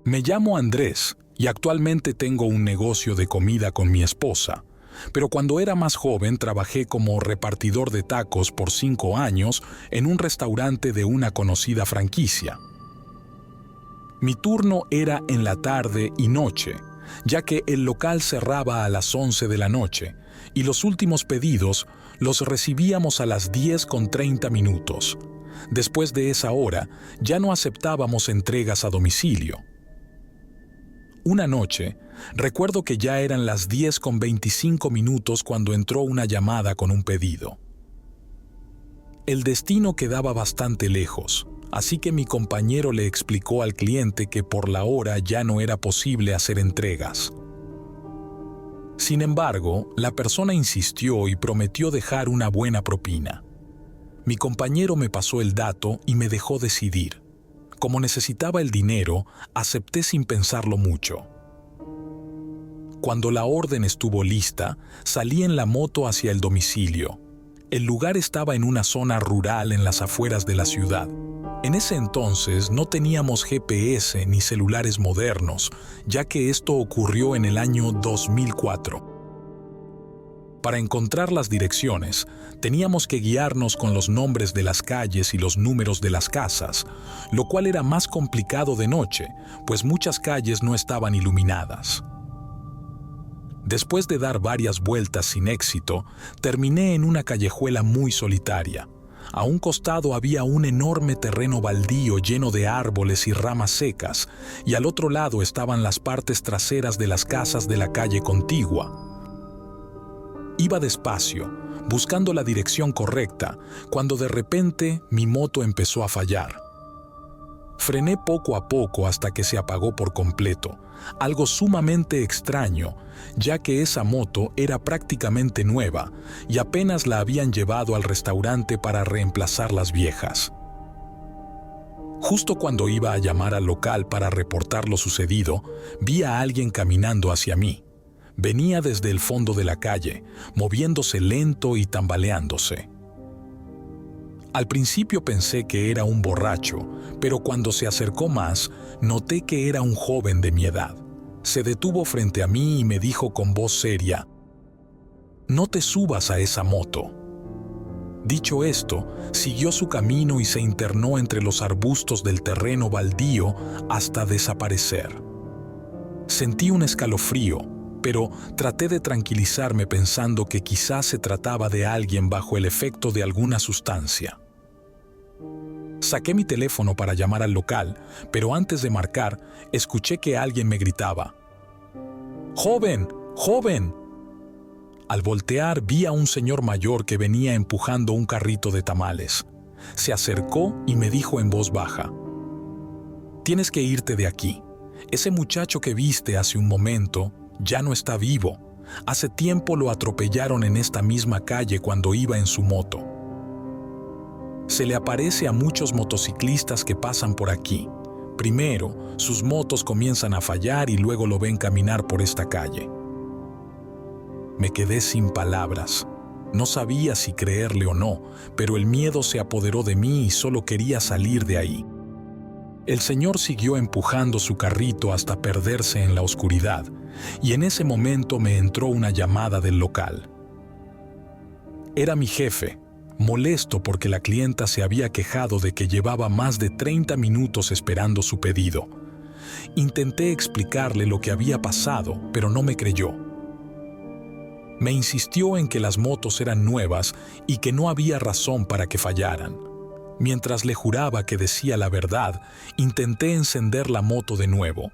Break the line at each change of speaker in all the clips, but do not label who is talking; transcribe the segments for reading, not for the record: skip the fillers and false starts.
Me llamo Andrés y actualmente tengo un negocio de comida con mi esposa, pero cuando era más joven trabajé como repartidor de tacos por 5 años en un restaurante de una conocida franquicia. Mi turno era en la tarde y noche, ya que el local cerraba a las 11 de la noche y los últimos pedidos los recibíamos a las 10:30. Después de esa hora, ya no aceptábamos entregas a domicilio. Una noche, recuerdo que ya eran las 10:25 cuando entró una llamada con un pedido. El destino quedaba bastante lejos, así que mi compañero le explicó al cliente que por la hora ya no era posible hacer entregas. Sin embargo, la persona insistió y prometió dejar una buena propina. Mi compañero me pasó el dato y me dejó decidir. Como necesitaba el dinero, acepté sin pensarlo mucho. Cuando la orden estuvo lista, salí en la moto hacia el domicilio. El lugar estaba en una zona rural en las afueras de la ciudad. En ese entonces no teníamos GPS ni celulares modernos, ya que esto ocurrió en el año 2004. Para encontrar las direcciones, teníamos que guiarnos con los nombres de las calles y los números de las casas, lo cual era más complicado de noche, pues muchas calles no estaban iluminadas. Después de dar varias vueltas sin éxito, terminé en una callejuela muy solitaria. A un costado había un enorme terreno baldío lleno de árboles y ramas secas, y al otro lado estaban las partes traseras de las casas de la calle contigua. Iba despacio, buscando la dirección correcta, cuando de repente mi moto empezó a fallar. Frené poco a poco hasta que se apagó por completo, algo sumamente extraño, ya que esa moto era prácticamente nueva y apenas la habían llevado al restaurante para reemplazar las viejas. Justo cuando iba a llamar al local para reportar lo sucedido, vi a alguien caminando hacia mí. Venía desde el fondo de la calle, moviéndose lento y tambaleándose. Al principio pensé que era un borracho, pero cuando se acercó más, noté que era un joven de mi edad. Se detuvo frente a mí y me dijo con voz seria: «No te subas a esa moto». Dicho esto, siguió su camino y se internó entre los arbustos del terreno baldío hasta desaparecer. Sentí un escalofrío, pero traté de tranquilizarme pensando que quizás se trataba de alguien bajo el efecto de alguna sustancia. Saqué mi teléfono para llamar al local, pero antes de marcar, escuché que alguien me gritaba: «¡Joven! ¡Joven!». Al voltear vi a un señor mayor que venía empujando un carrito de tamales. Se acercó y me dijo en voz baja: «Tienes que irte de aquí. Ese muchacho que viste hace un momento ya no está vivo. Hace tiempo lo atropellaron en esta misma calle cuando iba en su moto. Se le aparece a muchos motociclistas que pasan por aquí. Primero, sus motos comienzan a fallar y luego lo ven caminar por esta calle». Me quedé sin palabras. No sabía si creerle o no, pero el miedo se apoderó de mí y solo quería salir de ahí. El señor siguió empujando su carrito hasta perderse en la oscuridad, y en ese momento me entró una llamada del local. Era mi jefe, molesto porque la clienta se había quejado de que llevaba más de 30 minutos esperando su pedido. Intenté explicarle lo que había pasado, pero no me creyó. Me insistió en que las motos eran nuevas y que no había razón para que fallaran. Mientras le juraba que decía la verdad, intenté encender la moto de nuevo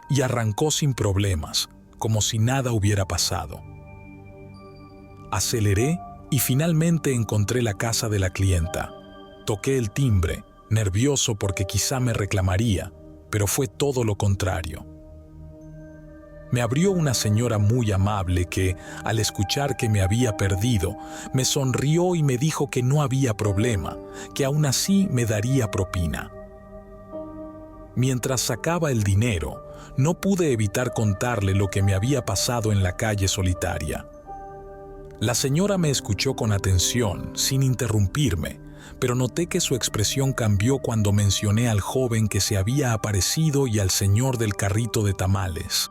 y arrancó sin problemas, como si nada hubiera pasado. Aceleré y finalmente encontré la casa de la clienta. Toqué el timbre, nervioso porque quizá me reclamaría, pero fue todo lo contrario. Me abrió una señora muy amable que, al escuchar que me había perdido, me sonrió y me dijo que no había problema, que aún así me daría propina. Mientras sacaba el dinero, no pude evitar contarle lo que me había pasado en la calle solitaria. La señora me escuchó con atención, sin interrumpirme, pero noté que su expresión cambió cuando mencioné al joven que se había aparecido y al señor del carrito de tamales.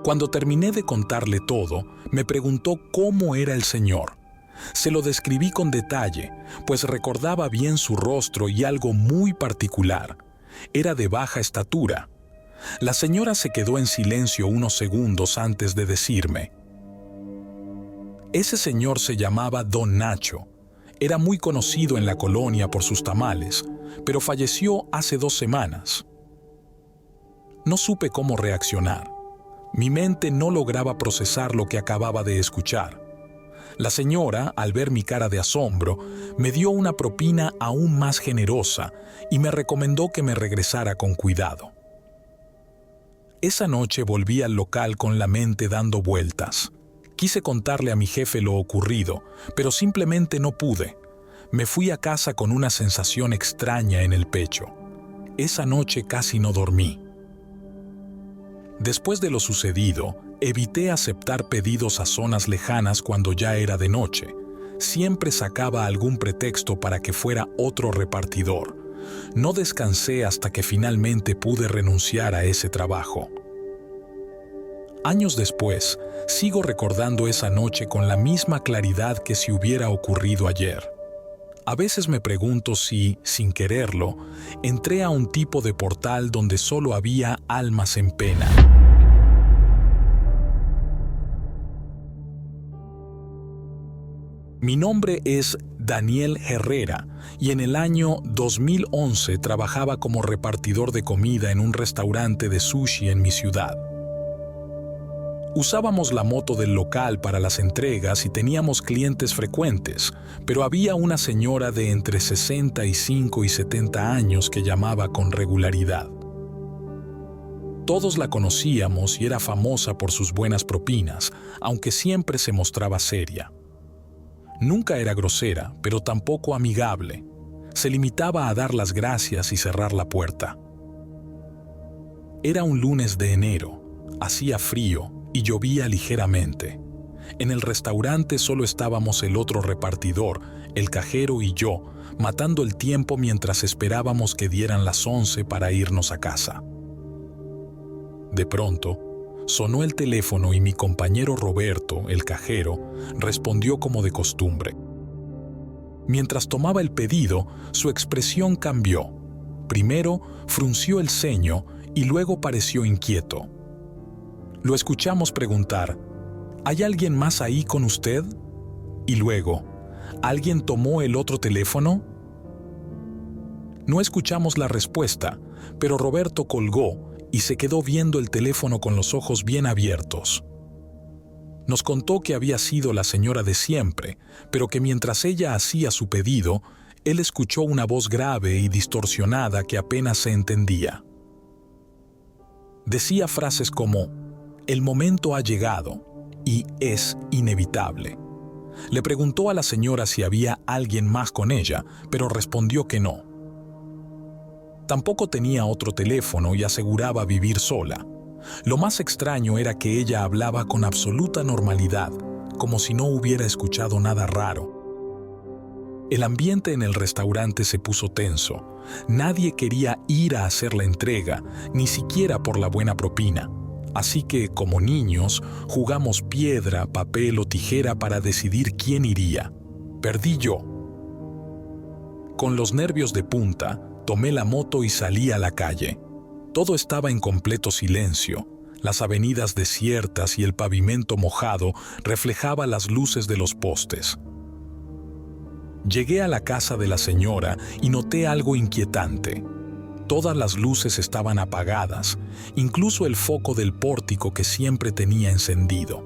Cuando terminé de contarle todo, me preguntó cómo era el señor. Se lo describí con detalle, pues recordaba bien su rostro y algo muy particular. Era de baja estatura. La señora se quedó en silencio unos segundos antes de decirme: ese señor se llamaba Don Nacho. Era muy conocido en la colonia por sus tamales, pero falleció hace 2 semanas. No supe cómo reaccionar. Mi mente no lograba procesar lo que acababa de escuchar. La señora, al ver mi cara de asombro, me dio una propina aún más generosa y me recomendó que me regresara con cuidado. Esa noche volví al local con la mente dando vueltas. Quise contarle a mi jefe lo ocurrido, pero simplemente no pude. Me fui a casa con una sensación extraña en el pecho. Esa noche casi no dormí. Después de lo sucedido, evité aceptar pedidos a zonas lejanas cuando ya era de noche. Siempre sacaba algún pretexto para que fuera otro repartidor. No descansé hasta que finalmente pude renunciar a ese trabajo. Años después, sigo recordando esa noche con la misma claridad que si hubiera ocurrido ayer. A veces me pregunto si, sin quererlo, entré a un tipo de portal donde solo había almas en pena. Mi nombre es Daniel Herrera y en el año 2011 trabajaba como repartidor de comida en un restaurante de sushi en mi ciudad. Usábamos la moto del local para las entregas y teníamos clientes frecuentes, pero había una señora de entre 65 y 70 años que llamaba con regularidad. Todos la conocíamos y era famosa por sus buenas propinas, aunque siempre se mostraba seria. Nunca era grosera, pero tampoco amigable. Se limitaba a dar las gracias y cerrar la puerta. Era un lunes de enero, hacía frío y llovía ligeramente. En el restaurante solo estábamos el otro repartidor, el cajero y yo, matando el tiempo mientras esperábamos que dieran las 11 para irnos a casa. De pronto, sonó el teléfono y mi compañero Roberto, el cajero, respondió como de costumbre. Mientras tomaba el pedido, su expresión cambió. Primero frunció el ceño y luego pareció inquieto. Lo escuchamos preguntar: ¿hay alguien más ahí con usted? Y luego: ¿alguien tomó el otro teléfono? No escuchamos la respuesta, pero Roberto colgó y se quedó viendo el teléfono con los ojos bien abiertos. Nos contó que había sido la señora de siempre, pero que mientras ella hacía su pedido, él escuchó una voz grave y distorsionada que apenas se entendía. Decía frases como: «El momento ha llegado y es inevitable». Le preguntó a la señora si había alguien más con ella, pero respondió que no. Tampoco tenía otro teléfono y aseguraba vivir sola. Lo más extraño era que ella hablaba con absoluta normalidad, como si no hubiera escuchado nada raro. El ambiente en el restaurante se puso tenso. Nadie quería ir a hacer la entrega, ni siquiera por la buena propina. Así que, como niños, jugamos piedra, papel o tijera para decidir quién iría. Perdí yo. Con los nervios de punta, tomé la moto y salí a la calle. Todo estaba en completo silencio. Las avenidas desiertas y el pavimento mojado reflejaban las luces de los postes. Llegué a la casa de la señora y noté algo inquietante. Todas las luces estaban apagadas, incluso el foco del pórtico que siempre tenía encendido.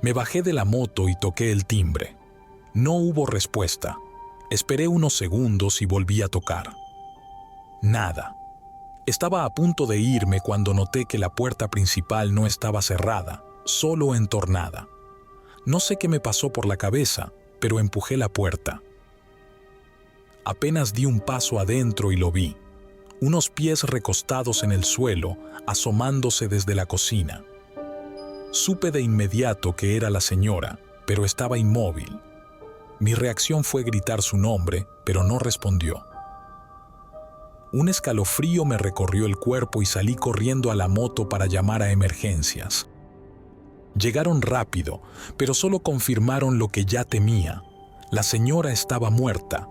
Me bajé de la moto y toqué el timbre. No hubo respuesta. Esperé unos segundos y volví a tocar. Nada. Estaba a punto de irme cuando noté que la puerta principal no estaba cerrada, solo entornada. No sé qué me pasó por la cabeza, pero empujé la puerta. Apenas di un paso adentro y lo vi. Unos pies recostados en el suelo, asomándose desde la cocina. Supe de inmediato que era la señora, pero estaba inmóvil. Mi reacción fue gritar su nombre, pero no respondió. Un escalofrío me recorrió el cuerpo y salí corriendo a la moto para llamar a emergencias. Llegaron rápido, pero solo confirmaron lo que ya temía. La señora estaba muerta.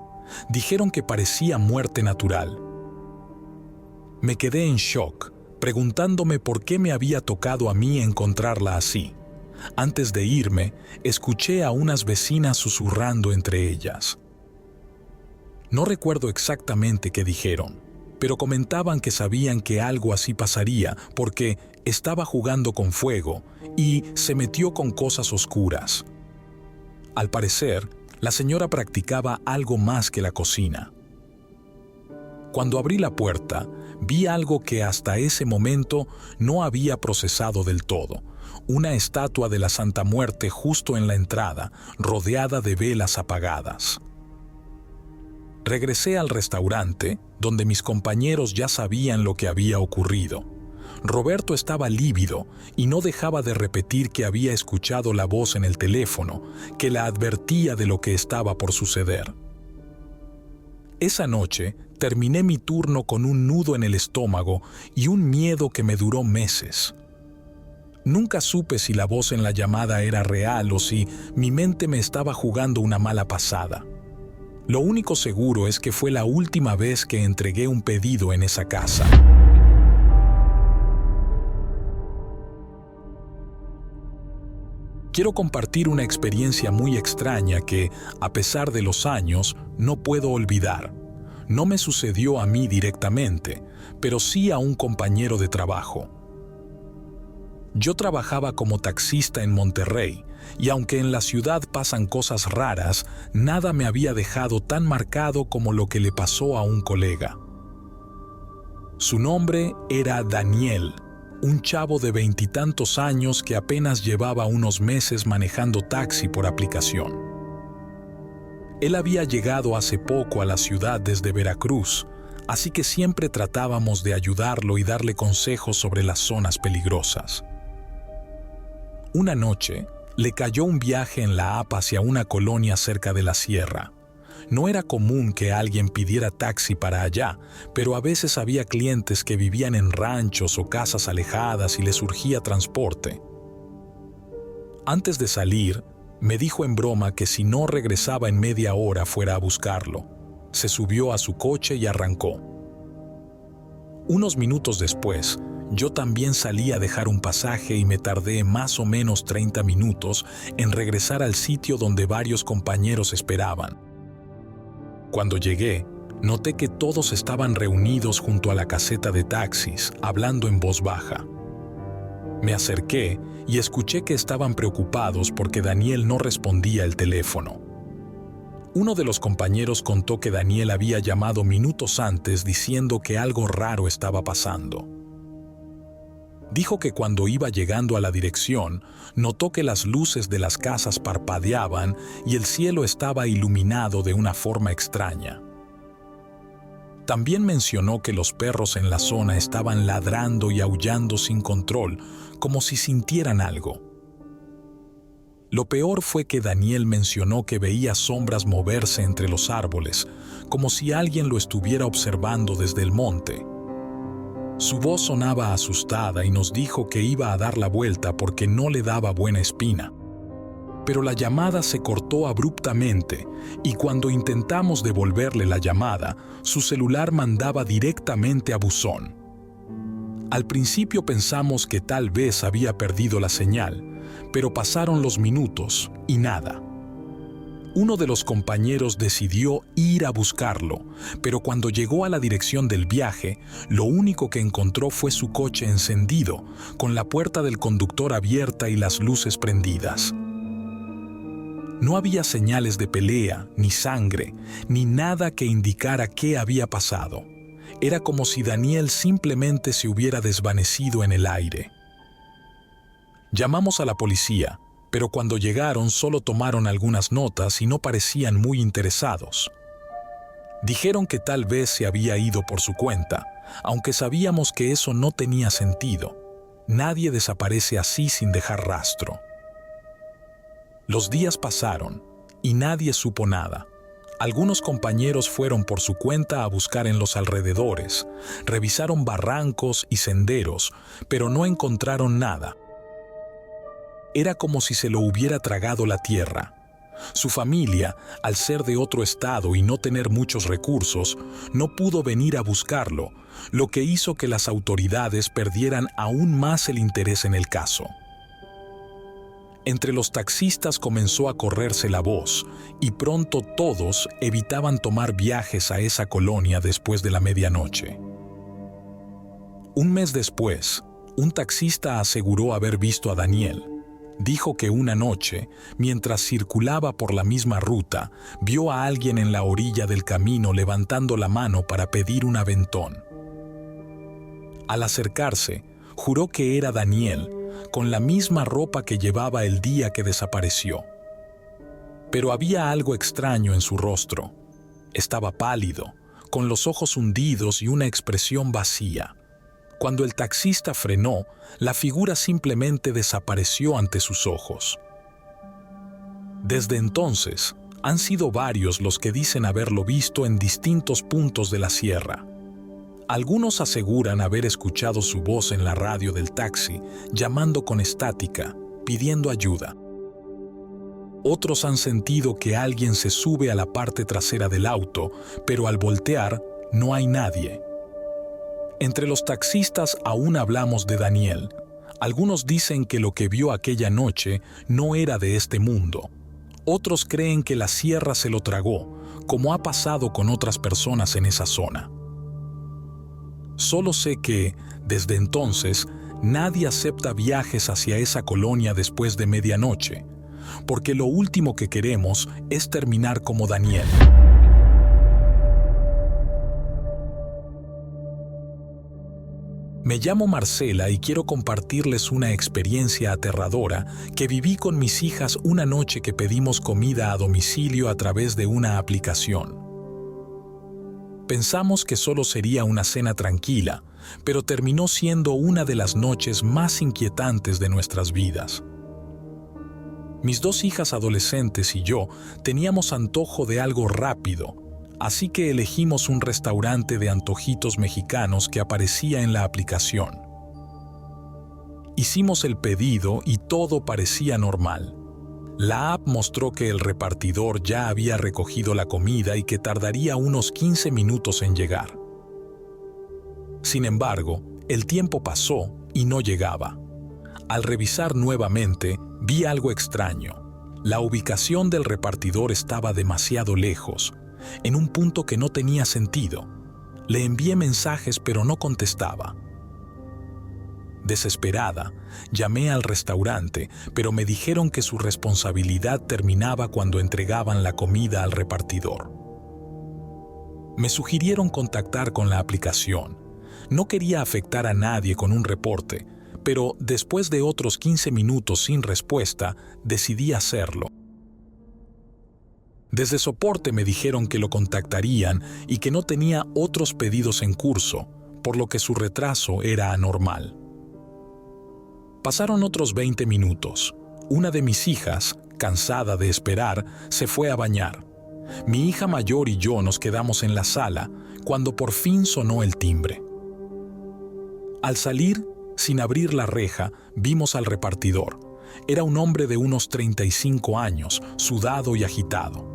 Dijeron que parecía muerte natural. Me quedé en shock, preguntándome por qué me había tocado a mí encontrarla así. Antes de irme, escuché a unas vecinas susurrando entre ellas. No recuerdo exactamente qué dijeron, pero comentaban que sabían que algo así pasaría porque estaba jugando con fuego y se metió con cosas oscuras. Al parecer, la señora practicaba algo más que la cocina. Cuando abrí la puerta, vi algo que hasta ese momento no había procesado del todo: una estatua de la Santa Muerte justo en la entrada, rodeada de velas apagadas. Regresé al restaurante, donde mis compañeros ya sabían lo que había ocurrido. Roberto estaba lívido y no dejaba de repetir que había escuchado la voz en el teléfono, que la advertía de lo que estaba por suceder. Esa noche terminé mi turno con un nudo en el estómago y un miedo que me duró meses. Nunca supe si la voz en la llamada era real o si mi mente me estaba jugando una mala pasada. Lo único seguro es que fue la última vez que entregué un pedido en esa casa. Quiero compartir una experiencia muy extraña que, a pesar de los años, no puedo olvidar. No me sucedió a mí directamente, pero sí a un compañero de trabajo. Yo trabajaba como taxista en Monterrey, y aunque en la ciudad pasan cosas raras, nada me había dejado tan marcado como lo que le pasó a un colega. Su nombre era Daniel, un chavo de 20 y tantos años que apenas llevaba unos meses manejando taxi por aplicación. Él había llegado hace poco a la ciudad desde Veracruz, así que siempre tratábamos de ayudarlo y darle consejos sobre las zonas peligrosas. Una noche, le cayó un viaje en la app hacia una colonia cerca de la sierra. No era común que alguien pidiera taxi para allá, pero a veces había clientes que vivían en ranchos o casas alejadas y les surgía transporte. Antes de salir, me dijo en broma que si no regresaba en media hora fuera a buscarlo. Se subió a su coche y arrancó. Unos minutos después, yo también salí a dejar un pasaje y me tardé más o menos 30 minutos en regresar al sitio donde varios compañeros esperaban. Cuando llegué, noté que todos estaban reunidos junto a la caseta de taxis, hablando en voz baja. Me acerqué y escuché que estaban preocupados porque Daniel no respondía el teléfono. Uno de los compañeros contó que Daniel había llamado minutos antes diciendo que algo raro estaba pasando. Dijo que cuando iba llegando a la dirección, notó que las luces de las casas parpadeaban y el cielo estaba iluminado de una forma extraña. También mencionó que los perros en la zona estaban ladrando y aullando sin control, como si sintieran algo. Lo peor fue que Daniel mencionó que veía sombras moverse entre los árboles, como si alguien lo estuviera observando desde el monte. Su voz sonaba asustada y nos dijo que iba a dar la vuelta porque no le daba buena espina. Pero la llamada se cortó abruptamente y cuando intentamos devolverle la llamada, su celular mandaba directamente a buzón. Al principio pensamos que tal vez había perdido la señal, pero pasaron los minutos y nada. Uno de los compañeros decidió ir a buscarlo, pero cuando llegó a la dirección del viaje, lo único que encontró fue su coche encendido, con la puerta del conductor abierta y las luces prendidas. No había señales de pelea, ni sangre, ni nada que indicara qué había pasado. Era como si Daniel simplemente se hubiera desvanecido en el aire. Llamamos a la policía, pero cuando llegaron solo tomaron algunas notas y no parecían muy interesados. Dijeron que tal vez se había ido por su cuenta, aunque sabíamos que eso no tenía sentido. Nadie desaparece así sin dejar rastro. Los días pasaron y nadie supo nada. Algunos compañeros fueron por su cuenta a buscar en los alrededores, revisaron barrancos y senderos, pero no encontraron nada. Era como si se lo hubiera tragado la tierra. Su familia, al ser de otro estado y no tener muchos recursos, no pudo venir a buscarlo, lo que hizo que las autoridades perdieran aún más el interés en el caso. Entre los taxistas comenzó a correrse la voz y pronto todos evitaban tomar viajes a esa colonia después de la medianoche. Un mes después, un taxista aseguró haber visto a Daniel. Dijo que una noche, mientras circulaba por la misma ruta, vio a alguien en la orilla del camino levantando la mano para pedir un aventón. Al acercarse, juró que era Daniel, con la misma ropa que llevaba el día que desapareció. Pero había algo extraño en su rostro. Estaba pálido, con los ojos hundidos y una expresión vacía. Cuando el taxista frenó, la figura simplemente desapareció ante sus ojos. Desde entonces, han sido varios los que dicen haberlo visto en distintos puntos de la sierra. Algunos aseguran haber escuchado su voz en la radio del taxi, llamando con estática, pidiendo ayuda. Otros han sentido que alguien se sube a la parte trasera del auto, pero al voltear no hay nadie. Entre los taxistas aún hablamos de Daniel. Algunos dicen que lo que vio aquella noche no era de este mundo. Otros creen que la sierra se lo tragó, como ha pasado con otras personas en esa zona. Solo sé que, desde entonces, nadie acepta viajes hacia esa colonia después de medianoche, porque lo último que queremos es terminar como Daniel. Me llamo Marcela y quiero compartirles una experiencia aterradora que viví con mis hijas una noche que pedimos comida a domicilio a través de una aplicación. Pensamos que solo sería una cena tranquila, pero terminó siendo una de las noches más inquietantes de nuestras vidas. Mis dos hijas adolescentes y yo teníamos antojo de algo rápido, así que elegimos un restaurante de antojitos mexicanos que aparecía en la aplicación. Hicimos el pedido y todo parecía normal. La app mostró que el repartidor ya había recogido la comida y que tardaría unos 15 minutos en llegar. Sin embargo, el tiempo pasó y no llegaba. Al revisar nuevamente, vi algo extraño. La ubicación del repartidor estaba demasiado lejos, en un punto que no tenía sentido. Le envié mensajes pero no contestaba. Desesperada, llamé al restaurante, pero me dijeron que su responsabilidad terminaba cuando entregaban la comida al repartidor. Me sugirieron contactar con la aplicación. No quería afectar a nadie con un reporte, pero después de otros 15 minutos sin respuesta, decidí hacerlo. Desde soporte me dijeron que lo contactarían y que no tenía otros pedidos en curso, por lo que su retraso era anormal. Pasaron otros 20 minutos. Una de mis hijas, cansada de esperar, se fue a bañar. Mi hija mayor y yo nos quedamos en la sala cuando por fin sonó el timbre. Al salir, sin abrir la reja, vimos al repartidor. Era un hombre de unos 35 años, sudado y agitado.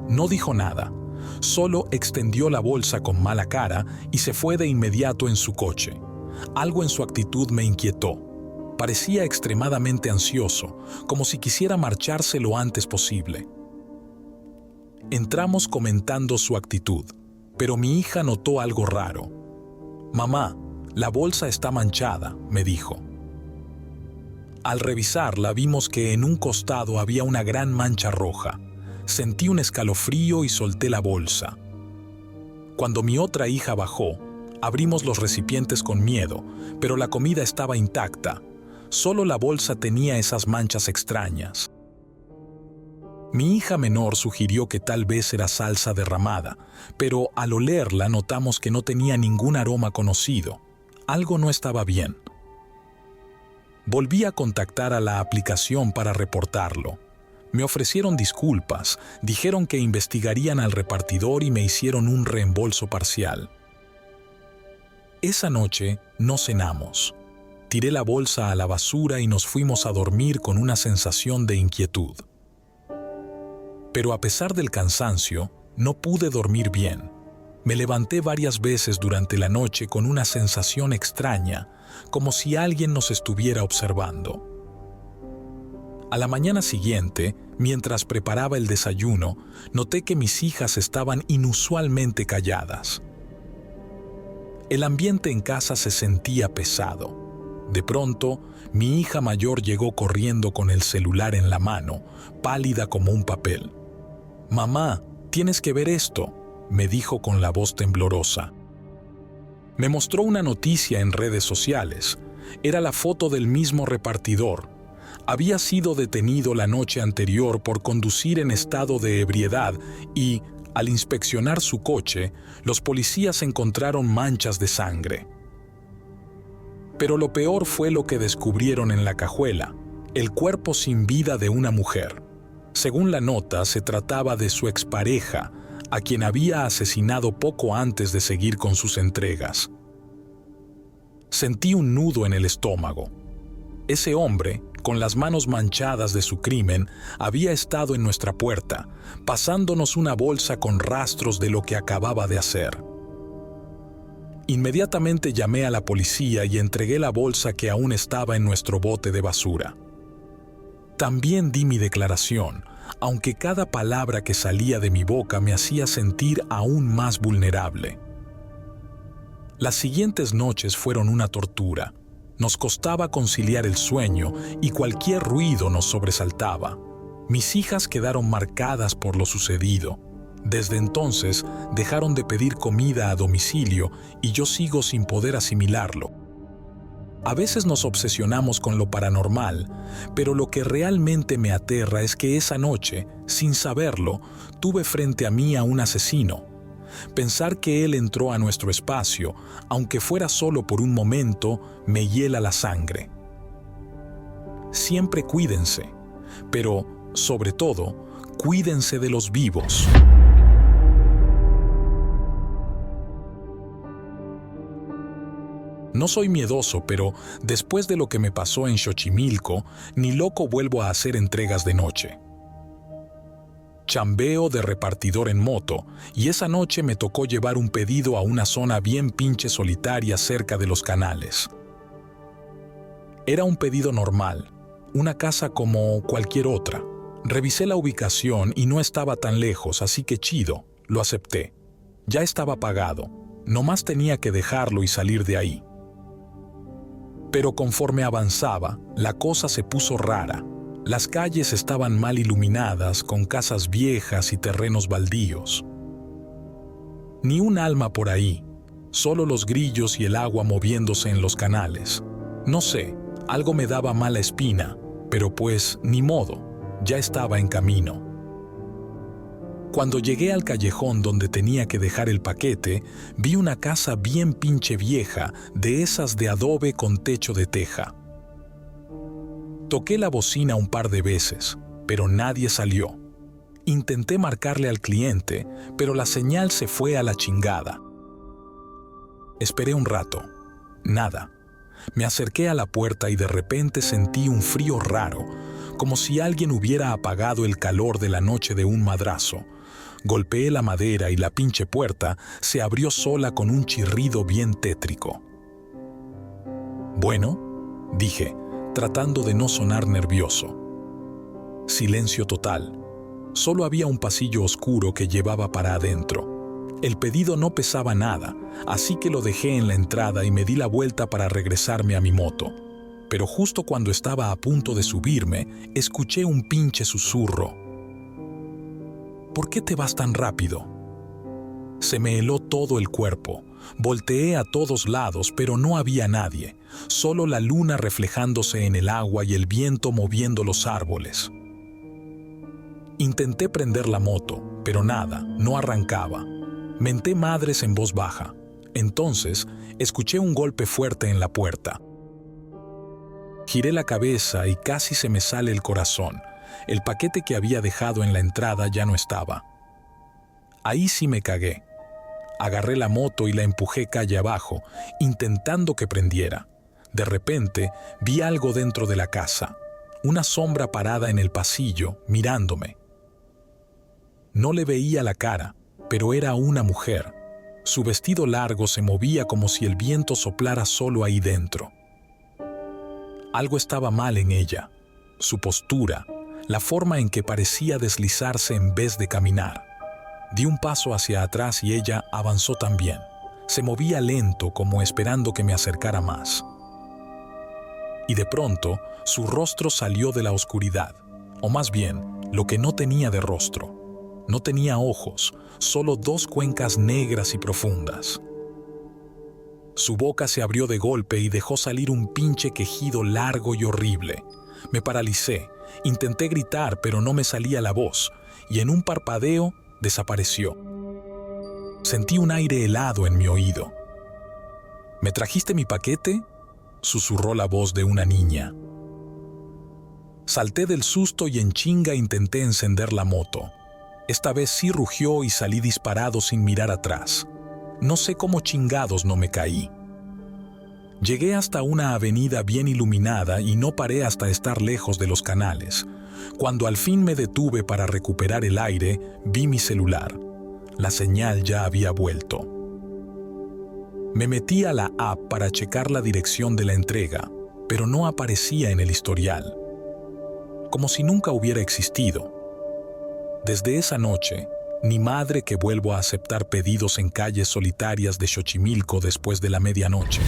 No dijo nada, solo extendió la bolsa con mala cara y se fue de inmediato en su coche. Algo en su actitud me inquietó. Parecía extremadamente ansioso, como si quisiera marcharse lo antes posible. Entramos comentando su actitud, pero mi hija notó algo raro. «Mamá, la bolsa está manchada», me dijo. Al revisarla vimos que en un costado había una gran mancha roja. Sentí un escalofrío y solté la bolsa. Cuando mi otra hija bajó, abrimos los recipientes con miedo, pero la comida estaba intacta. Solo la bolsa tenía esas manchas extrañas. Mi hija menor sugirió que tal vez era salsa derramada, pero al olerla notamos que no tenía ningún aroma conocido. Algo no estaba bien. Volví a contactar a la aplicación para reportarlo. Me ofrecieron disculpas, dijeron que investigarían al repartidor y me hicieron un reembolso parcial. Esa noche no cenamos. Tiré la bolsa a la basura y nos fuimos a dormir con una sensación de inquietud. Pero a pesar del cansancio, no pude dormir bien. Me levanté varias veces durante la noche con una sensación extraña, como si alguien nos estuviera observando. A la mañana siguiente, mientras preparaba el desayuno, noté que mis hijas estaban inusualmente calladas. El ambiente en casa se sentía pesado. De pronto, mi hija mayor llegó corriendo con el celular en la mano, pálida como un papel. «Mamá, tienes que ver esto», me dijo con la voz temblorosa. Me mostró una noticia en redes sociales. Era la foto del mismo repartidor. Había sido detenido la noche anterior por conducir en estado de ebriedad y, al inspeccionar su coche, los policías encontraron manchas de sangre. Pero lo peor fue lo que descubrieron en la cajuela, el cuerpo sin vida de una mujer. Según la nota, se trataba de su expareja, a quien había asesinado poco antes de seguir con sus entregas. Sentí un nudo en el estómago. Ese hombre, con las manos manchadas de su crimen, había estado en nuestra puerta, pasándonos una bolsa con rastros de lo que acababa de hacer. Inmediatamente llamé a la policía y entregué la bolsa que aún estaba en nuestro bote de basura. También di mi declaración, aunque cada palabra que salía de mi boca me hacía sentir aún más vulnerable. Las siguientes noches fueron una tortura. Nos costaba conciliar el sueño y cualquier ruido nos sobresaltaba. Mis hijas quedaron marcadas por lo sucedido. Desde entonces dejaron de pedir comida a domicilio y yo sigo sin poder asimilarlo. A veces nos obsesionamos con lo paranormal, pero lo que realmente me aterra es que esa noche, sin saberlo, tuve frente a mí a un asesino. Pensar que él entró a nuestro espacio, aunque fuera solo por un momento, me hiela la sangre. Siempre cuídense, pero, sobre todo, cuídense de los vivos. No soy miedoso, pero después de lo que me pasó en Xochimilco, ni loco vuelvo a hacer entregas de noche. Chambeo de repartidor en moto, y esa noche me tocó llevar un pedido a una zona bien pinche solitaria cerca de los canales. Era un pedido normal, una casa como cualquier otra. Revisé la ubicación y no estaba tan lejos, así que chido, lo acepté. Ya estaba pagado, nomás tenía que dejarlo y salir de ahí. Pero conforme avanzaba, la cosa se puso rara. Las calles estaban mal iluminadas, con casas viejas y terrenos baldíos. Ni un alma por ahí, solo los grillos y el agua moviéndose en los canales. No sé, algo me daba mala espina, pero pues, ni modo, ya estaba en camino. Cuando llegué al callejón donde tenía que dejar el paquete, vi una casa bien pinche vieja, de esas de adobe con techo de teja. Toqué la bocina un par de veces, pero nadie salió. Intenté marcarle al cliente, pero la señal se fue a la chingada. Esperé un rato. Nada. Me acerqué a la puerta y de repente sentí un frío raro, como si alguien hubiera apagado el calor de la noche de un madrazo. Golpeé la madera y la pinche puerta se abrió sola con un chirrido bien tétrico. «Bueno», dije, tratando de no sonar nervioso. Silencio total. Solo había un pasillo oscuro que llevaba para adentro. El pedido no pesaba nada, así que lo dejé en la entrada y me di la vuelta para regresarme a mi moto. Pero justo cuando estaba a punto de subirme, escuché un pinche susurro. «¿Por qué te vas tan rápido?» Se me heló todo el cuerpo. Volteé a todos lados, pero no había nadie, solo la luna reflejándose en el agua y el viento moviendo los árboles. Intenté prender la moto, pero nada, no arrancaba. Menté madres en voz baja. Entonces, escuché un golpe fuerte en la puerta. Giré la cabeza y casi se me sale el corazón. El paquete que había dejado en la entrada ya no estaba. Ahí sí me cagué. Agarré la moto y la empujé calle abajo, intentando que prendiera. De repente, vi algo dentro de la casa. Una sombra parada en el pasillo, mirándome. No le veía la cara, pero era una mujer. Su vestido largo se movía como si el viento soplara solo ahí dentro. Algo estaba mal en ella. Su postura, la forma en que parecía deslizarse en vez de caminar. Di un paso hacia atrás y ella avanzó también. Se movía lento, como esperando que me acercara más. Y de pronto, su rostro salió de la oscuridad. O más bien, lo que no tenía de rostro. No tenía ojos, solo dos cuencas negras y profundas. Su boca se abrió de golpe y dejó salir un pinche quejido largo y horrible. Me paralicé, intenté gritar, pero no me salía la voz, y en un parpadeo desapareció. Sentí un aire helado en mi oído. ¿Me trajiste mi paquete?, susurró la voz de una niña. Salté del susto y en chinga intenté encender la moto. Esta vez sí rugió y salí disparado sin mirar atrás. No sé cómo chingados no me caí. Llegué hasta una avenida bien iluminada y no paré hasta estar lejos de los canales. Cuando al fin me detuve para recuperar el aire, vi mi celular. La señal ya había vuelto. Me metí a la app para checar la dirección de la entrega, pero no aparecía en el historial. Como si nunca hubiera existido. Desde esa noche, ni madre que vuelvo a aceptar pedidos en calles solitarias de Xochimilco después de la medianoche.